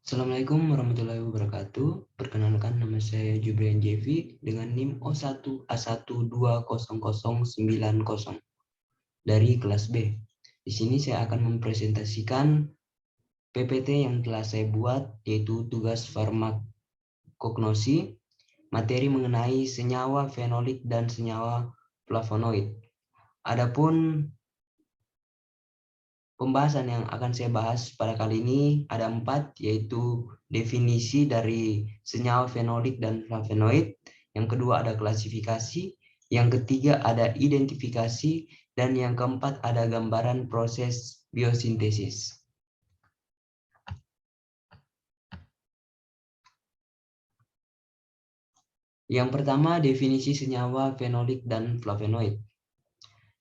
Assalamualaikum warahmatullahi wabarakatuh. Perkenalkan, nama saya Jubrian Jevi dengan NIM O1A1200090 dari kelas B. Di sini saya akan mempresentasikan PPT yang telah saya buat, yaitu tugas farmakognosi, materi mengenai senyawa fenolik dan senyawa flavonoid. Adapun pembahasan yang akan saya bahas pada kali ini ada 4, yaitu definisi dari senyawa fenolik dan flavonoid. Yang kedua ada klasifikasi. Yang ketiga ada identifikasi. Dan yang keempat ada gambaran proses biosintesis. Yang pertama, definisi senyawa fenolik dan flavonoid.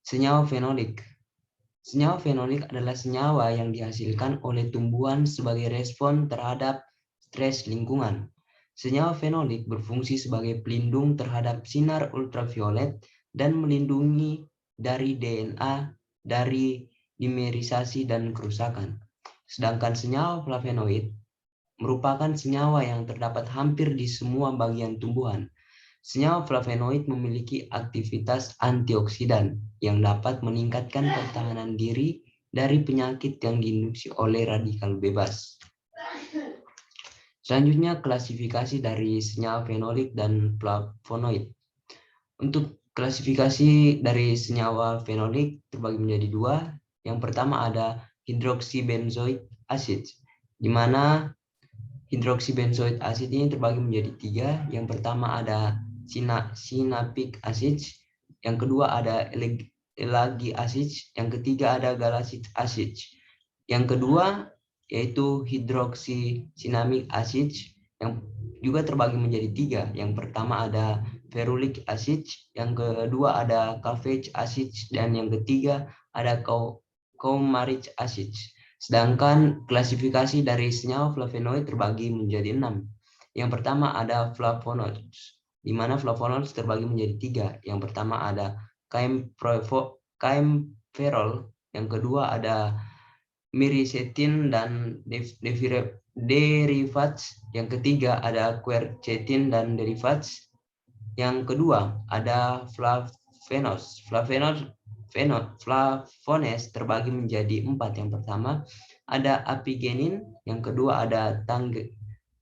Senyawa fenolik. Senyawa fenolik adalah senyawa yang dihasilkan oleh tumbuhan sebagai respon terhadap stres lingkungan. Senyawa fenolik berfungsi sebagai pelindung terhadap sinar ultraviolet dan melindungi dari DNA dari dimerisasi dan kerusakan. Sedangkan senyawa flavonoid merupakan senyawa yang terdapat hampir di semua bagian tumbuhan. Senyawa flavonoid memiliki aktivitas antioksidan yang dapat meningkatkan pertahanan diri dari penyakit yang diinduksi oleh radikal bebas. Selanjutnya, klasifikasi dari senyawa fenolik dan flavonoid. Untuk klasifikasi dari senyawa fenolik terbagi menjadi 2. Yang pertama ada hidroksibenzoik acid, di mana hidroksibenzoik acid ini terbagi menjadi 3. Yang pertama ada sinapik acid, yang kedua ada elagi acid, yang ketiga ada galactic acid. Yang kedua yaitu hidroksisinamik acid yang juga terbagi menjadi 3. Yang pertama ada ferulic acid, yang kedua ada cabbage acid, dan yang ketiga ada coumaric acid. Sedangkan klasifikasi dari senyawa flavonoid terbagi menjadi 6. Yang pertama ada flavonoids, di mana flavonoids terbagi menjadi 3. Yang pertama ada caemferol, yang kedua ada miricetin dan derivats, yang ketiga ada quercetin dan derivats, yang kedua ada flavones terbagi menjadi 4. Yang pertama ada apigenin, yang kedua ada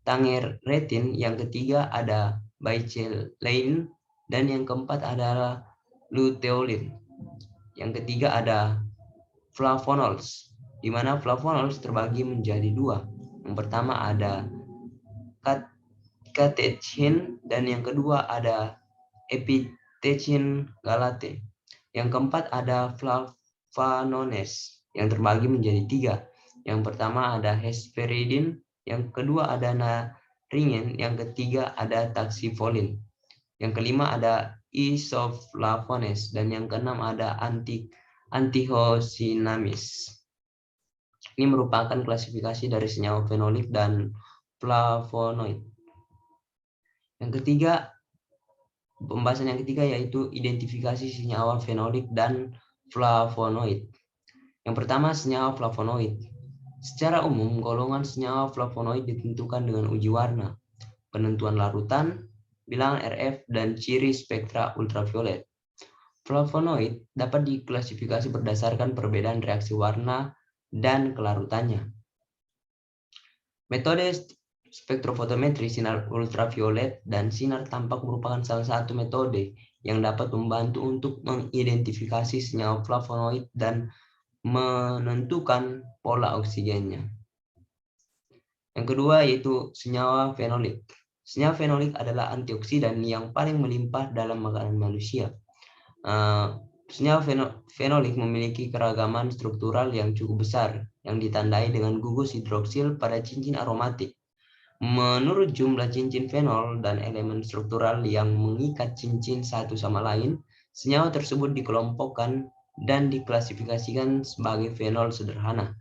tangeretin, yang ketiga ada bacillin, dan yang keempat adalah luteolin. Yang ketiga ada flavonols, di mana flavonols terbagi menjadi 2. Yang pertama ada catechin, dan yang kedua ada epitechin galate. Yang keempat ada flavanones yang terbagi menjadi 3. Yang pertama ada hesperidin, yang kedua ada naringin, yang ketiga ada taxifolin, yang kelima ada isoflavones, dan yang keenam ada antihosinamis. Ini merupakan klasifikasi dari senyawa fenolik dan flavonoid. Yang ketiga, pembahasan yang ketiga yaitu identifikasi senyawa fenolik dan flavonoid. Yang pertama, senyawa flavonoid. Secara umum, golongan senyawa flavonoid ditentukan dengan uji warna, penentuan larutan, bilangan RF, dan ciri spektra ultraviolet. Flavonoid dapat diklasifikasi berdasarkan perbedaan reaksi warna dan kelarutannya. Metode spektrofotometri sinar ultraviolet dan sinar tampak merupakan salah satu metode yang dapat membantu untuk mengidentifikasi senyawa flavonoid dan menentukan pola oksigennya. Yang kedua yaitu senyawa fenolik. Senyawa fenolik adalah antioksidan yang paling melimpah dalam makanan manusia. Senyawa fenolik memiliki keragaman struktural yang cukup besar yang ditandai dengan gugus hidroksil pada cincin aromatik. Menurut jumlah cincin fenol dan elemen struktural yang mengikat cincin satu sama lain, senyawa tersebut dikelompokkan dan diklasifikasikan sebagai fenol sederhana: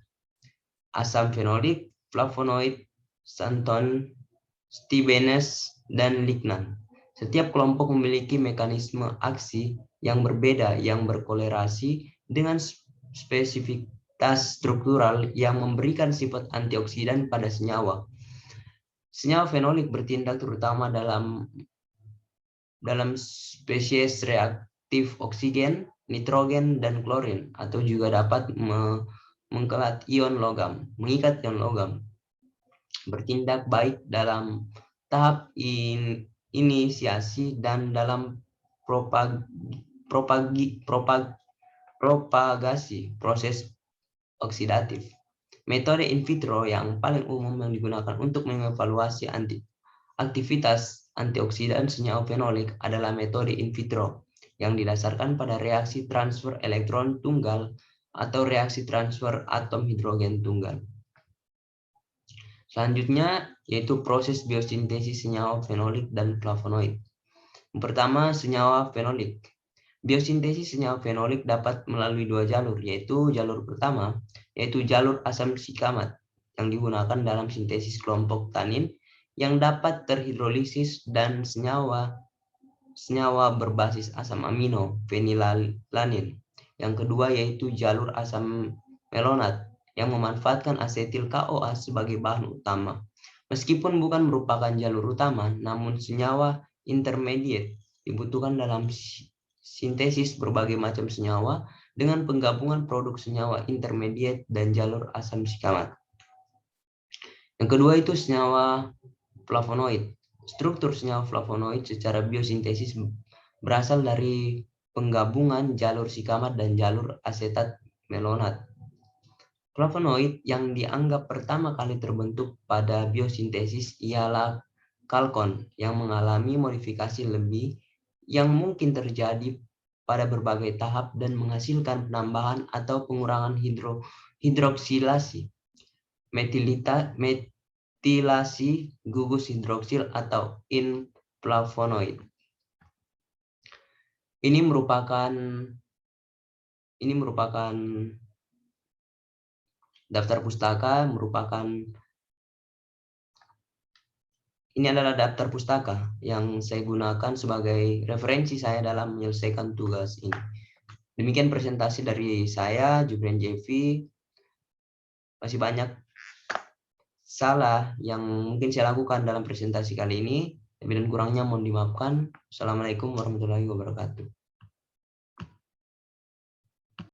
asam fenolik, flavonoid, xanthan, stibines, dan lignan. Setiap kelompok memiliki mekanisme aksi yang berbeda yang berkolerasi dengan spesifitas struktural yang memberikan sifat antioksidan pada senyawa. Senyawa fenolik bertindak terutama dalam spesies reaktif oksigen, nitrogen, dan klorin, atau juga dapat mengikat ion logam. Bertindak baik dalam tahap inisiasi dan dalam propagasi proses oksidatif. Metode in vitro yang paling umum yang digunakan untuk mengevaluasi aktivitas antioksidan senyawa fenolik adalah metode in vitro yang didasarkan pada reaksi transfer elektron tunggal atau reaksi transfer atom hidrogen tunggal. Selanjutnya yaitu proses biosintesis senyawa fenolik dan flavonoid. Yang pertama, senyawa fenolik. Biosintesis senyawa fenolik dapat melalui dua jalur, yaitu jalur pertama, yaitu jalur asam sikamat yang digunakan dalam sintesis kelompok tanin yang dapat terhidrolisis dan senyawa berbasis asam amino, fenilalanin. Yang kedua yaitu jalur asam melonat yang memanfaatkan asetil CoA sebagai bahan utama. Meskipun bukan merupakan jalur utama, namun senyawa intermediate dibutuhkan dalam sintesis berbagai macam senyawa dengan penggabungan produk senyawa intermediate dan jalur asam sikamat. Yang kedua itu senyawa flavonoid. Struktur senyawa flavonoid secara biosintesis berasal dari penggabungan jalur sikamat dan jalur asetat melonat. Flavonoid yang dianggap pertama kali terbentuk pada biosintesis ialah kalkon yang mengalami modifikasi lebih yang mungkin terjadi pada berbagai tahap dan menghasilkan penambahan atau pengurangan hidroksilasi, metilasi gugus hidroksil atau inflavonoid. Ini merupakan daftar pustaka, ini adalah daftar pustaka yang saya gunakan sebagai referensi saya dalam menyelesaikan tugas ini. Demikian presentasi dari saya, Jubren Jevi. Masih banyak salah yang mungkin saya lakukan dalam presentasi kali ini. Lebih dan kurangnya mohon dimaafkan. Assalamualaikum warahmatullahi wabarakatuh.